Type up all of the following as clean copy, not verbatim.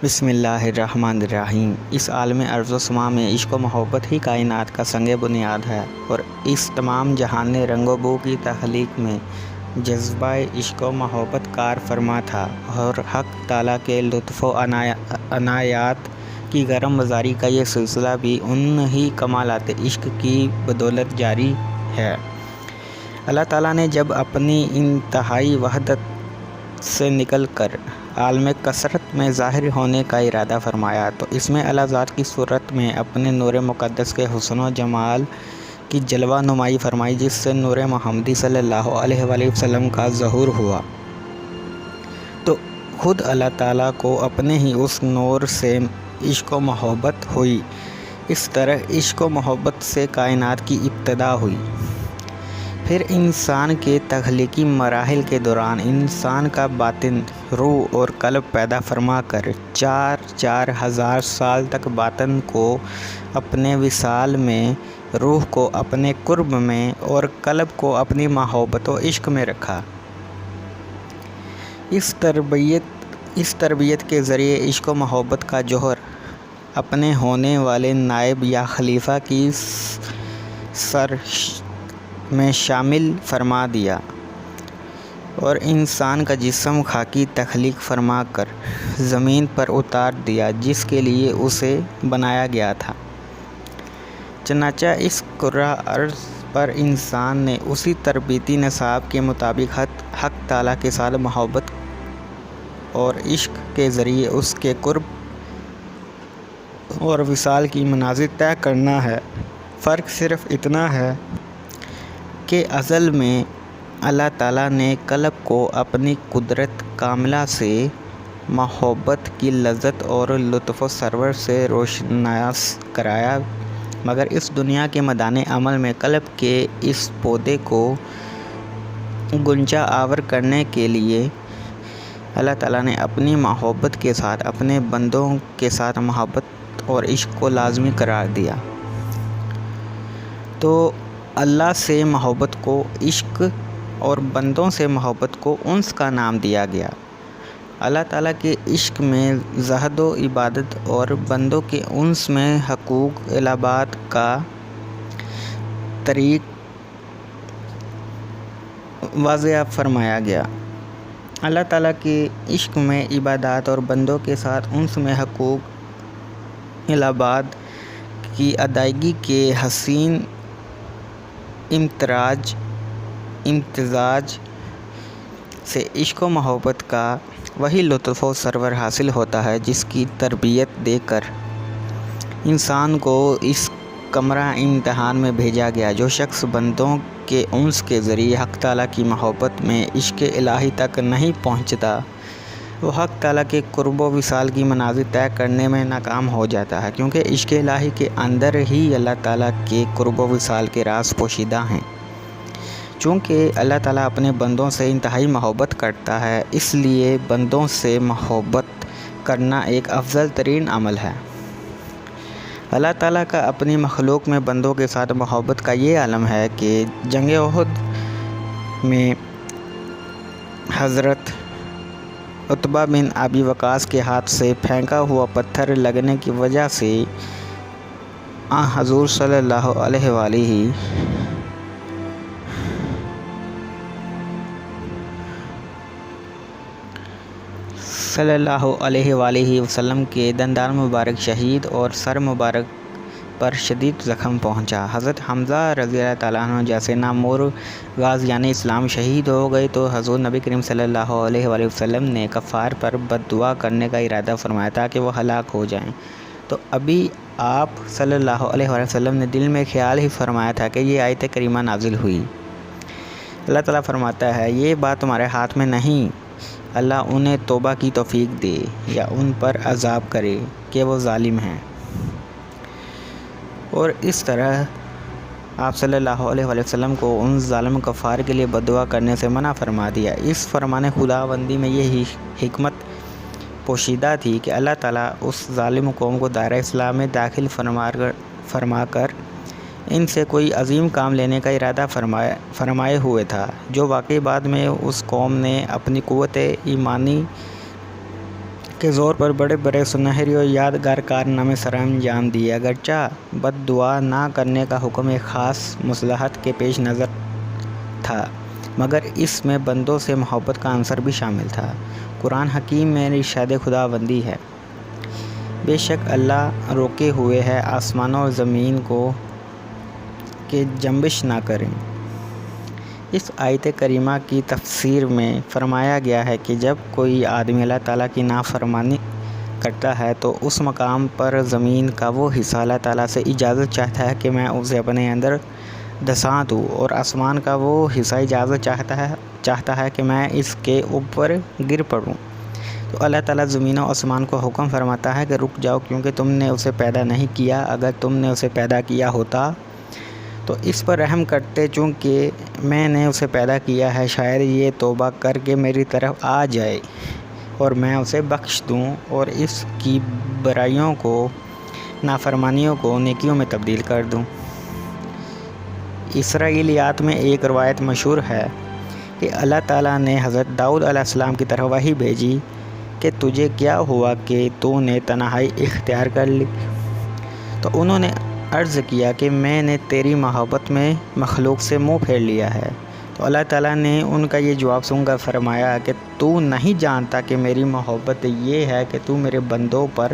بسم اللہ الرحمن الرحیم۔ اس عالم ارض و سما میں عشق و محبت ہی کائنات کا سنگ بنیاد ہے، اور اس تمام جہان رنگ و بو کی تخلیق میں جذبہ عشق و محبت کار فرما تھا، اور حق تعالیٰ کے لطف و عنایات کی گرم بازاری کا یہ سلسلہ بھی انہی کمالات عشق کی بدولت جاری ہے۔ اللہ تعالیٰ نے جب اپنی انتہائی وحدت سے نکل کر عالم کثرت میں ظاہر ہونے کا ارادہ فرمایا تو اس میں اللہ ذات کی صورت میں اپنے نور مقدس کے حسن و جمال کی جلوہ نمائی فرمائی، جس سے نور محمدی صلی اللہ علیہ وآلہ وسلم کا ظہور ہوا۔ تو خود اللہ تعالیٰ کو اپنے ہی اس نور سے عشق و محبت ہوئی۔ اس طرح عشق و محبت سے کائنات کی ابتدا ہوئی۔ پھر انسان کے تخلیقی مراحل کے دوران انسان کا باطن، روح اور قلب پیدا فرما کر 4,000 سال تک باطن کو اپنے وصال میں، روح کو اپنے قرب میں اور قلب کو اپنی محبت و عشق میں رکھا۔ اس تربیت کے ذریعے عشق و محبت کا جوہر اپنے ہونے والے نائب یا خلیفہ کی سر میں شامل فرما دیا، اور انسان کا جسم خاکی تخلیق فرما کر زمین پر اتار دیا جس کے لیے اسے بنایا گیا تھا۔ چنانچہ اس کرۂ ارض پر انسان نے اسی تربیتی نصاب کے مطابق حق تعالیٰ کے ساتھ محبت اور عشق کے ذریعے اس کے قرب اور وصال کی منازل طے کرنا ہے۔ فرق صرف اتنا ہے کہ ازل میں اللہ تعالیٰ نے قلب کو اپنی قدرت کاملہ سے محبت کی لذت اور لطف و سرور سے روشناس کرایا، مگر اس دنیا کے میدان عمل میں قلب کے اس پودے کو گنجا آور کرنے کے لیے اللہ تعالیٰ نے اپنی محبت کے ساتھ اپنے بندوں کے ساتھ محبت اور عشق کو لازمی قرار دیا۔ تو اللہ سے محبت کو عشق اور بندوں سے محبت کو انس کا نام دیا گیا۔ اللہ تعالیٰ کے عشق میں زہد و عبادت اور بندوں کے انس میں حقوق العباد کا طریق واضح فرمایا گیا۔ اللہ تعالیٰ کے عشق میں عبادات اور بندوں کے ساتھ انس میں حقوق العباد کی ادائیگی کے حسین امتزاج سے عشق و محبت کا وہی لطف و سرور حاصل ہوتا ہے جس کی تربیت دے کر انسان کو اس کمرہ امتحان میں بھیجا گیا۔ جو شخص بندوں کے انس کے ذریعے حق تعالیٰ کی محبت میں عشق الہی تک نہیں پہنچتا، وہ حق تعالیٰ کے قرب و وصال کی منازل طے کرنے میں ناکام ہو جاتا ہے، کیونکہ عشق الہی کے اندر ہی اللہ تعالیٰ کے قرب و وصال کے راز پوشیدہ ہیں۔ چونکہ اللہ تعالیٰ اپنے بندوں سے انتہائی محبت کرتا ہے، اس لیے بندوں سے محبت کرنا ایک افضل ترین عمل ہے۔ اللہ تعالیٰ کا اپنی مخلوق میں بندوں کے ساتھ محبت کا یہ عالم ہے کہ جنگ احد میں حضرت عتبہ بن ابی وقاص کے ہاتھ سے پھینکا ہوا پتھر لگنے کی وجہ سے حضور صلی اللہ علیہ وآلہ وسلم کے دندان مبارک شہید اور سر مبارک پر شدید زخم پہنچا۔ حضرت حمزہ رضی اللہ تعالیٰ عنہ جیسے نامور غازیان اسلام شہید ہو گئے تو حضور نبی کریم صلی اللہ علیہ وآلہ وسلم نے کفار پر بد دعا کرنے کا ارادہ فرمایا تاکہ وہ ہلاک ہو جائیں۔ تو ابھی آپ صلی اللہ علیہ وآلہ وسلم نے دل میں خیال ہی فرمایا تھا کہ یہ آیت کریمہ نازل ہوئی۔ اللہ تعالیٰ فرماتا ہے، یہ بات تمہارے ہاتھ میں نہیں، اللہ انہیں توبہ کی توفیق دے یا ان پر عذاب کرے کہ وہ ظالم ہیں۔ اور اس طرح آپ صلی اللہ علیہ وآلہ وسلم کو ان ظالم کفار کے لیے بد دعا کرنے سے منع فرما دیا۔ اس فرمان خداوندی میں یہ حکمت پوشیدہ تھی کہ اللہ تعالیٰ اس ظالم قوم کو دائرہ اسلام میں داخل فرما کر ان سے کوئی عظیم کام لینے کا ارادہ فرمائے ہوئے تھا، جو واقعی بعد میں اس قوم نے اپنی قوت ایمانی کے زور پر بڑے بڑے سنہری اور یادگار کارنامے سر انجام دیے۔ اگرچہ بد دعا نہ کرنے کا حکم ایک خاص مصلحت کے پیش نظر تھا، مگر اس میں بندوں سے محبت کا عنصر بھی شامل تھا۔ قرآن حکیم میں ارشاد خداوندی ہے، بے شک اللہ روکے ہوئے ہے آسمانوں اور زمین کو کہ جنبش نہ کریں۔ اس آیت کریمہ کی تفسیر میں فرمایا گیا ہے کہ جب کوئی آدمی اللہ تعالیٰ کی نافرمانی کرتا ہے تو اس مقام پر زمین کا وہ حصہ اللہ تعالیٰ سے اجازت چاہتا ہے کہ میں اسے اپنے اندر دھسا دوں، اور آسمان کا وہ حصہ اجازت چاہتا ہے کہ میں اس کے اوپر گر پڑوں۔ تو اللہ تعالیٰ زمین و آسمان کو حکم فرماتا ہے کہ رک جاؤ، کیونکہ تم نے اسے پیدا نہیں کیا۔ اگر تم نے اسے پیدا کیا ہوتا تو اس پر رحم کرتے، چونکہ میں نے اسے پیدا کیا ہے، شاید یہ توبہ کر کے میری طرف آ جائے اور میں اسے بخش دوں اور اس کی برائیوں کو، نافرمانیوں کو نیکیوں میں تبدیل کر دوں۔ اسرائیلیات میں ایک روایت مشہور ہے کہ اللہ تعالیٰ نے حضرت داؤد علیہ السلام کی طرف وحی بھیجی کہ تجھے کیا ہوا کہ تو نے تنہائی اختیار کر لی؟ تو انہوں نے عرض کیا کہ میں نے تیری محبت میں مخلوق سے منہ پھیر لیا ہے۔ تو اللہ تعالیٰ نے ان کا یہ جواب سن کر فرمایا کہ تو نہیں جانتا کہ میری محبت یہ ہے کہ تو میرے بندوں پر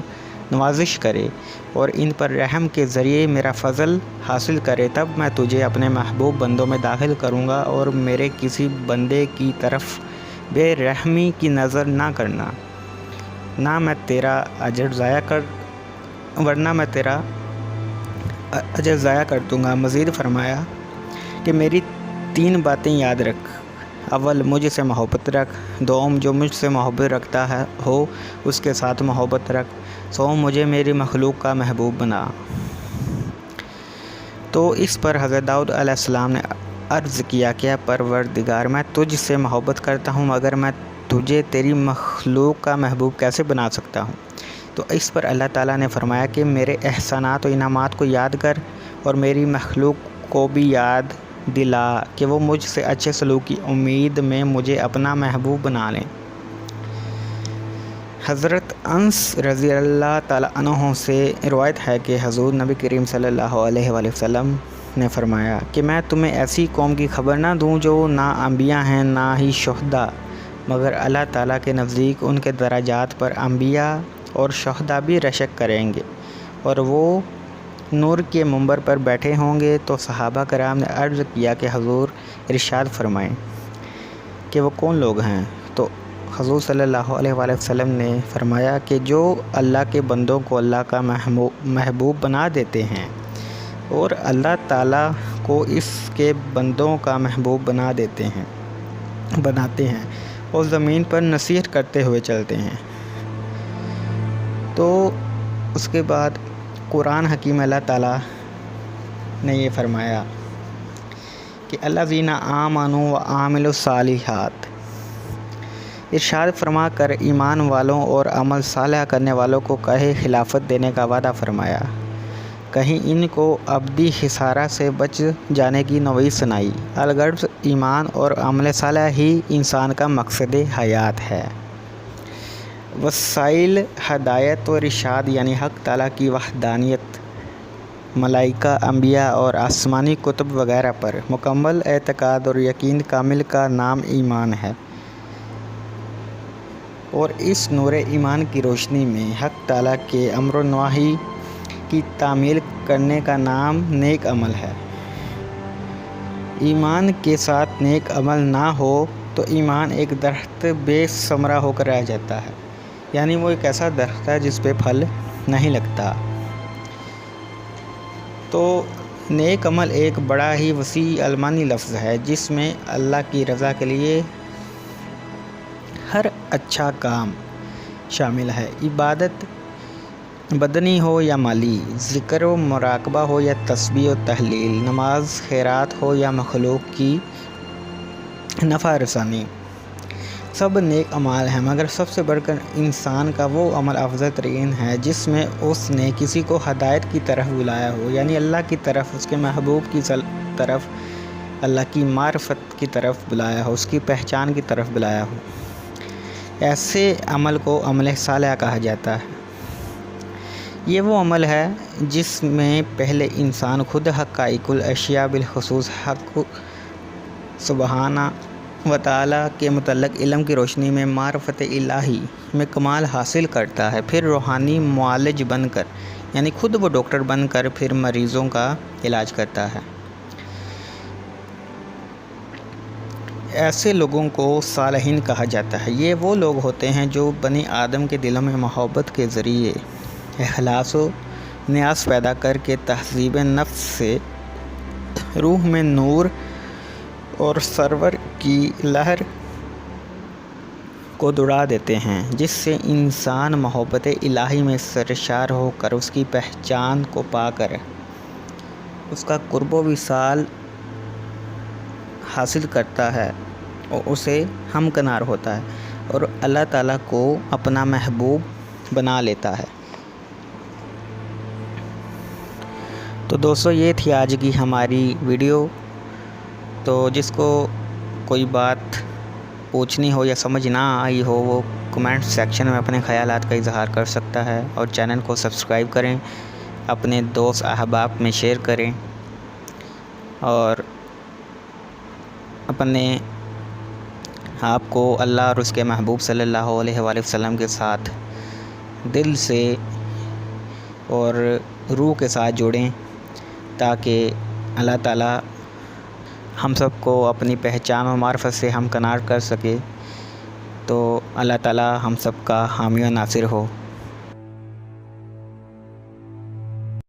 نوازش کرے اور ان پر رحم کے ذریعے میرا فضل حاصل کرے، تب میں تجھے اپنے محبوب بندوں میں داخل کروں گا اور میرے کسی بندے کی طرف بے رحمی کی نظر نہ کرنا، نہ میں تیرا اجر ضائع کر دوں گا۔ مزید فرمایا کہ میری 3 باتیں یاد رکھ، اول مجھ سے محبت رکھ، دوم جو مجھ سے محبت رکھتا ہو اس کے ساتھ محبت رکھ، سوم مجھے میری مخلوق کا محبوب بنا۔ تو اس پر حضرت داؤد علیہ السلام نے عرض کیا کہ پروردگار، میں تجھ سے محبت کرتا ہوں، مگر میں تجھے تیری مخلوق کا محبوب کیسے بنا سکتا ہوں؟ تو اس پر اللہ تعالیٰ نے فرمایا کہ میرے احسانات و انعامات کو یاد کر اور میری مخلوق کو بھی یاد دلا کہ وہ مجھ سے اچھے سلوک کی امید میں مجھے اپنا محبوب بنا لیں۔ حضرت انس رضی اللہ تعالیٰ عنہ سے روایت ہے کہ حضور نبی کریم صلی اللہ علیہ وآلہ وسلم نے فرمایا کہ میں تمہیں ایسی قوم کی خبر نہ دوں جو نہ انبیاء ہیں نہ ہی شہداء، مگر اللہ تعالیٰ کے نزدیک ان کے درجات پر انبیاء اور شہداء بھی رشک کریں گے، اور وہ نور کے منبر پر بیٹھے ہوں گے۔ تو صحابہ کرام نے عرض کیا کہ حضور ارشاد فرمائیں کہ وہ کون لوگ ہیں؟ تو حضور صلی اللہ علیہ وآلہ وسلم نے فرمایا کہ جو اللہ کے بندوں کو اللہ کا محبوب بنا دیتے ہیں اور اللہ تعالیٰ کو اس کے بندوں کا محبوب بناتے ہیں اور زمین پر نصیحت کرتے ہوئے چلتے ہیں۔ تو اس کے بعد قرآن حکیم اللہ تعالیٰ نے یہ فرمایا کہ الذین آمنوا وعملوا الصالحات، ارشاد فرما کر ایمان والوں اور عمل صالح کرنے والوں کو کہے خلافت دینے کا وعدہ فرمایا، کہیں ان کو ابدی خسارہ سے بچ جانے کی نوید سنائی۔ الغرض ایمان اور عمل صالح ہی انسان کا مقصد حیات ہے۔ وسائل ہدایت و ارشاد یعنی حق تعالیٰ کی وحدانیت، ملائکہ، انبیاء اور آسمانی کتب وغیرہ پر مکمل اعتقاد اور یقین کامل کا نام ایمان ہے، اور اس نور ایمان کی روشنی میں حق تعالیٰ کے امر و نواہی کی تعمیل کرنے کا نام نیک عمل ہے۔ ایمان کے ساتھ نیک عمل نہ ہو تو ایمان ایک درخت بے ثمرہ ہو کر رہ جاتا ہے، یعنی وہ ایک ایسا درخت ہے جس پہ پھل نہیں لگتا۔ تو نیک عمل ایک بڑا ہی وسیع علمانی لفظ ہے جس میں اللہ کی رضا کے لیے ہر اچھا کام شامل ہے، عبادت بدنی ہو یا مالی، ذکر و مراقبہ ہو یا تسبیح و تحلیل، نماز، خیرات ہو یا مخلوق کی نفع رسانی، سب نیک اعمال ہیں، مگر سب سے بڑھ کر انسان کا وہ عمل افضل ترین ہے جس میں اس نے کسی کو ہدایت کی طرف بلایا ہو، یعنی اللہ کی طرف، اس کے محبوب کی طرف، اللہ کی معرفت کی طرف بلایا ہو، اس کی پہچان کی طرف بلایا ہو۔ ایسے عمل کو عمل صالح کہا جاتا ہے۔ یہ وہ عمل ہے جس میں پہلے انسان خود حقائق الاشیاء بالخصوص حق سبحانہ و تعالیٰ کے متعلق علم کی روشنی میں معرفت الہی میں کمال حاصل کرتا ہے، پھر روحانی معالج بن کر، یعنی خود وہ ڈاکٹر بن کر پھر مریضوں کا علاج کرتا ہے۔ ایسے لوگوں کو صالحین کہا جاتا ہے۔ یہ وہ لوگ ہوتے ہیں جو بنی آدم کے دلوں میں محبت کے ذریعے اخلاص و نیاز پیدا کر کے تہذیب نفس سے روح میں نور اور سرور کی لہر کو دوڑا دیتے ہیں، جس سے انسان محبت الہی میں سرشار ہو کر اس کی پہچان کو پا کر اس کا قرب و وصال حاصل کرتا ہے اور اسے ہمکنار ہوتا ہے اور اللہ تعالیٰ کو اپنا محبوب بنا لیتا ہے۔ تو دوستو، یہ تھی آج کی ہماری ویڈیو۔ تو جس کو کوئی بات پوچھنی ہو یا سمجھ نہ آئی ہو، وہ کمنٹ سیکشن میں اپنے خیالات کا اظہار کر سکتا ہے، اور چینل کو سبسکرائب کریں، اپنے دوست احباب میں شیئر کریں، اور اپنے آپ کو اللہ اور اس کے محبوب صلی اللہ علیہ وآلہ وسلم کے ساتھ دل سے اور روح کے ساتھ جوڑیں، تاکہ اللہ تعالیٰ ہم سب کو اپنی پہچان و معرفت سے ہمکنار کر سکے۔ تو اللہ تعالیٰ ہم سب کا حامی و ناصر ہو۔